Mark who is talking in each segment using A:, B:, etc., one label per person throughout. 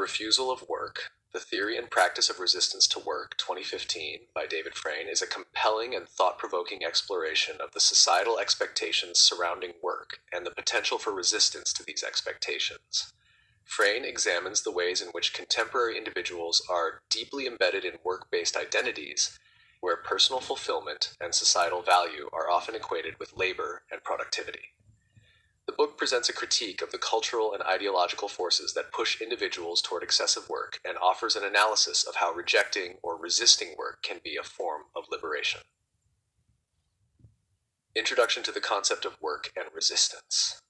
A: Refusal of Work, The Theory and Practice of Resistance to Work, 2015, by David Frayne, is a compelling and thought-provoking exploration of the societal expectations surrounding work and the potential for resistance to these expectations. Frayne examines the ways in which contemporary individuals are deeply embedded in work-based identities, where personal fulfillment and societal value are often equated with labor and productivity. The book presents a critique of the cultural and ideological forces that push individuals toward excessive work and offers an analysis of how rejecting or resisting work can be a form of liberation. Introduction to the concept of work and resistance.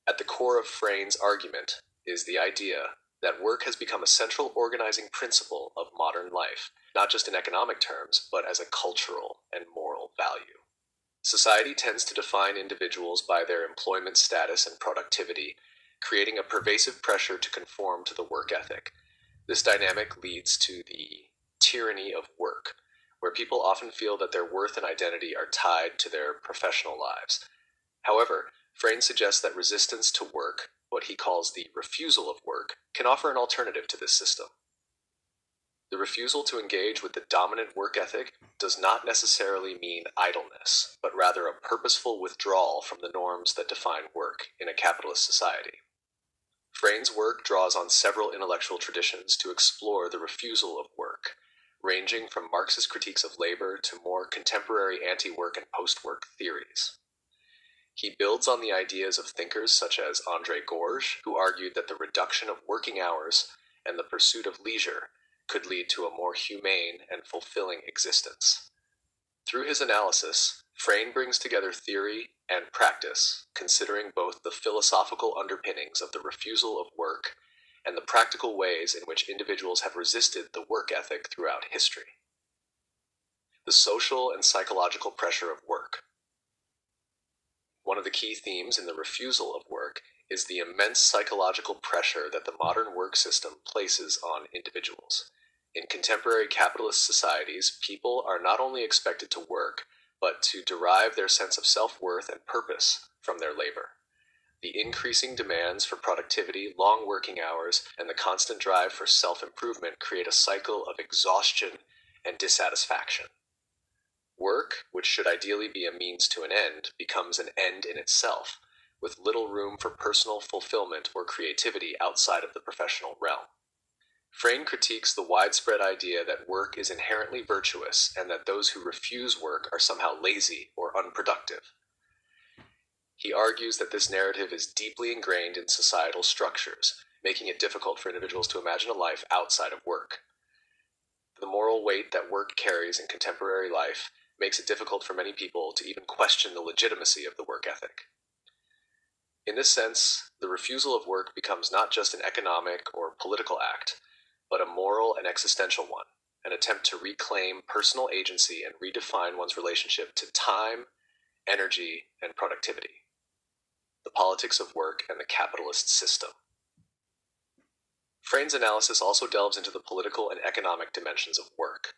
A: At the core of Frayne's argument is the idea that work has become a central organizing principle of modern life, not just in economic terms, but as a cultural and moral value. Society tends to define individuals by their employment status and productivity, creating a pervasive pressure to conform to the work ethic. This dynamic leads to the tyranny of work, where people often feel that their worth and identity are tied to their professional lives. However, Frayne suggests that resistance to work, what he calls the refusal of work, can offer an alternative to this system. The refusal to engage with the dominant work ethic does not necessarily mean idleness, but rather a purposeful withdrawal from the norms that define work in a capitalist society. Frayne's work draws on several intellectual traditions to explore the refusal of work, ranging from Marxist critiques of labor to more contemporary anti-work and post-work theories. He builds on the ideas of thinkers such as André Gorge, who argued that the reduction of working hours and the pursuit of leisure could lead to a more humane and fulfilling existence. Through his analysis, Frayne brings together theory and practice, considering both the philosophical underpinnings of the refusal of work and the practical ways in which individuals have resisted the work ethic throughout history. The social and psychological pressure of work. One of the key themes in the refusal of work is the immense psychological pressure that the modern work system places on individuals. In contemporary capitalist societies, people are not only expected to work, but to derive their sense of self-worth and purpose from their labor. The increasing demands for productivity, long working hours, and the constant drive for self-improvement create a cycle of exhaustion and dissatisfaction. Work, which should ideally be a means to an end, becomes an end in itself, with little room for personal fulfillment or creativity outside of the professional realm. Frayne critiques the widespread idea that work is inherently virtuous and that those who refuse work are somehow lazy or unproductive. He argues that this narrative is deeply ingrained in societal structures, making it difficult for individuals to imagine a life outside of work. The moral weight that work carries in contemporary life makes it difficult for many people to even question the legitimacy of the work ethic. In this sense, the refusal of work becomes not just an economic or political act, but a moral and existential one, an attempt to reclaim personal agency and redefine one's relationship to time, energy, and productivity. The politics of work and the capitalist system. Frayne's analysis also delves into the political and economic dimensions of work.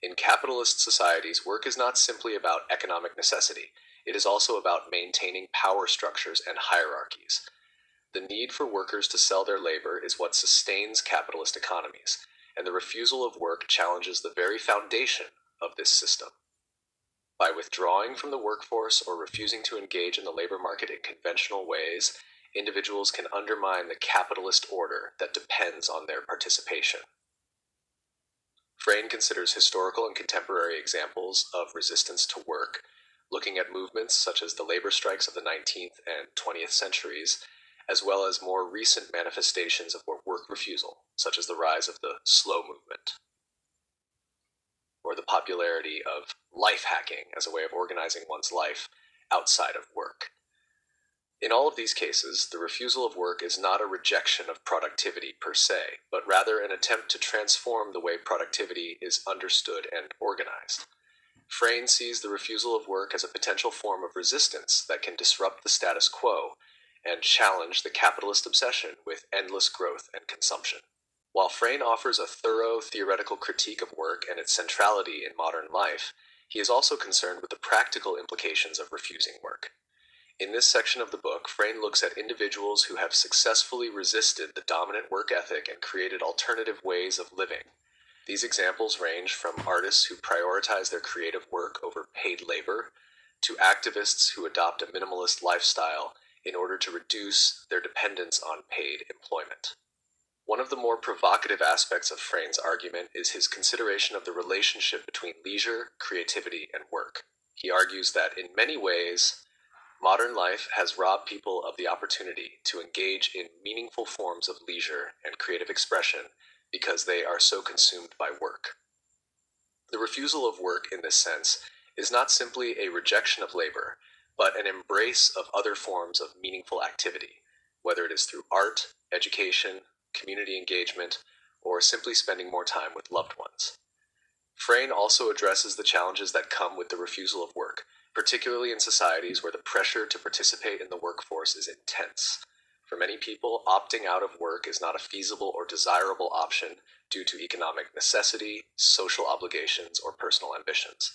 A: In capitalist societies, work is not simply about economic necessity. It is also about maintaining power structures and hierarchies. The need for workers to sell their labor is what sustains capitalist economies, and the refusal of work challenges the very foundation of this system. By withdrawing from the workforce or refusing to engage in the labor market in conventional ways, individuals can undermine the capitalist order that depends on their participation. Frayne considers historical and contemporary examples of resistance to work, looking at movements such as the labor strikes of the 19th and 20th centuries, as well as more recent manifestations of work refusal, such as the rise of the slow movement, or the popularity of life hacking as a way of organizing one's life outside of work. In all of these cases, the refusal of work is not a rejection of productivity per se, but rather an attempt to transform the way productivity is understood and organized. Frayne sees the refusal of work as a potential form of resistance that can disrupt the status quo and challenge the capitalist obsession with endless growth and consumption. While Frayne offers a thorough theoretical critique of work and its centrality in modern life, he is also concerned with the practical implications of refusing work. In this section of the book, Frayne looks at individuals who have successfully resisted the dominant work ethic and created alternative ways of living. These examples range from artists who prioritize their creative work over paid labor, to activists who adopt a minimalist lifestyle in order to reduce their dependence on paid employment. One of the more provocative aspects of Frayne's argument is his consideration of the relationship between leisure, creativity, and work. He argues that in many ways, modern life has robbed people of the opportunity to engage in meaningful forms of leisure and creative expression because they are so consumed by work. The refusal of work in this sense is not simply a rejection of labor, but an embrace of other forms of meaningful activity, whether it is through art, education, community engagement, or simply spending more time with loved ones. Frayne also addresses the challenges that come with the refusal of work, particularly in societies where the pressure to participate in the workforce is intense. For many people, opting out of work is not a feasible or desirable option due to economic necessity, social obligations, or personal ambitions.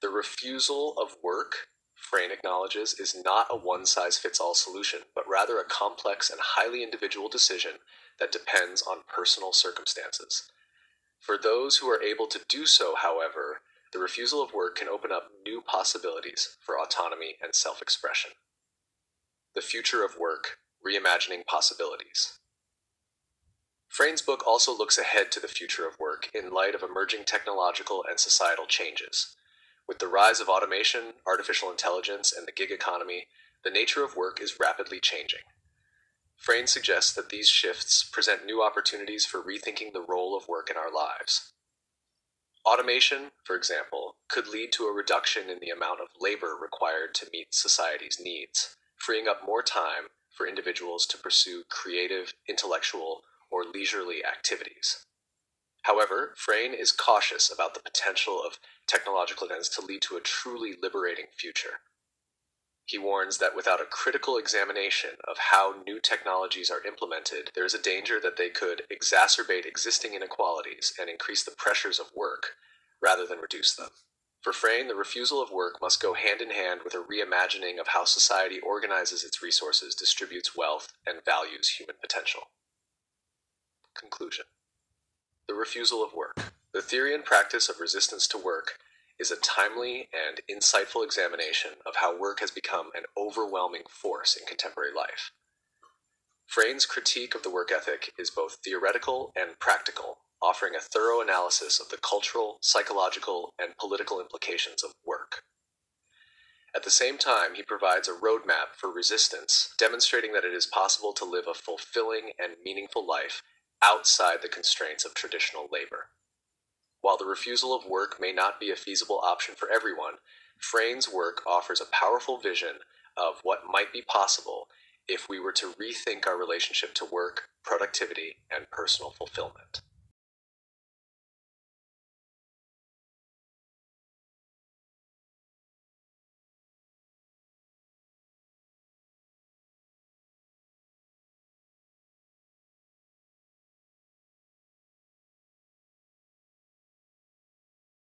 A: The refusal of work, Frayne acknowledges, is not a one-size-fits-all solution, but rather a complex and highly individual decision that depends on personal circumstances. For those who are able to do so, however, the refusal of work can open up new possibilities for autonomy and self-expression. The future of work, reimagining possibilities. Frayne's book also looks ahead to the future of work in light of emerging technological and societal changes. With the rise of automation, artificial intelligence, and the gig economy, the nature of work is rapidly changing. Frayne suggests that these shifts present new opportunities for rethinking the role of work in our lives. Automation, for example, could lead to a reduction in the amount of labor required to meet society's needs, freeing up more time for individuals to pursue creative, intellectual, or leisurely activities. However, Frayne is cautious about the potential of technological advances to lead to a truly liberating future. He warns that without a critical examination of how new technologies are implemented, there is a danger that they could exacerbate existing inequalities and increase the pressures of work, rather than reduce them. For Frayne, the refusal of work must go hand in hand with a reimagining of how society organizes its resources, distributes wealth, and values human potential. Conclusion. The refusal of work. The theory and practice of resistance to work is a timely and insightful examination of how work has become an overwhelming force in contemporary life. Frayne's critique of the work ethic is both theoretical and practical, offering a thorough analysis of the cultural, psychological, and political implications of work. At the same time, he provides a roadmap for resistance, demonstrating that it is possible to live a fulfilling and meaningful life outside the constraints of traditional labor. While the refusal of work may not be a feasible option for everyone, Frayne's work offers a powerful vision of what might be possible if we were to rethink our relationship to work, productivity, and personal fulfillment.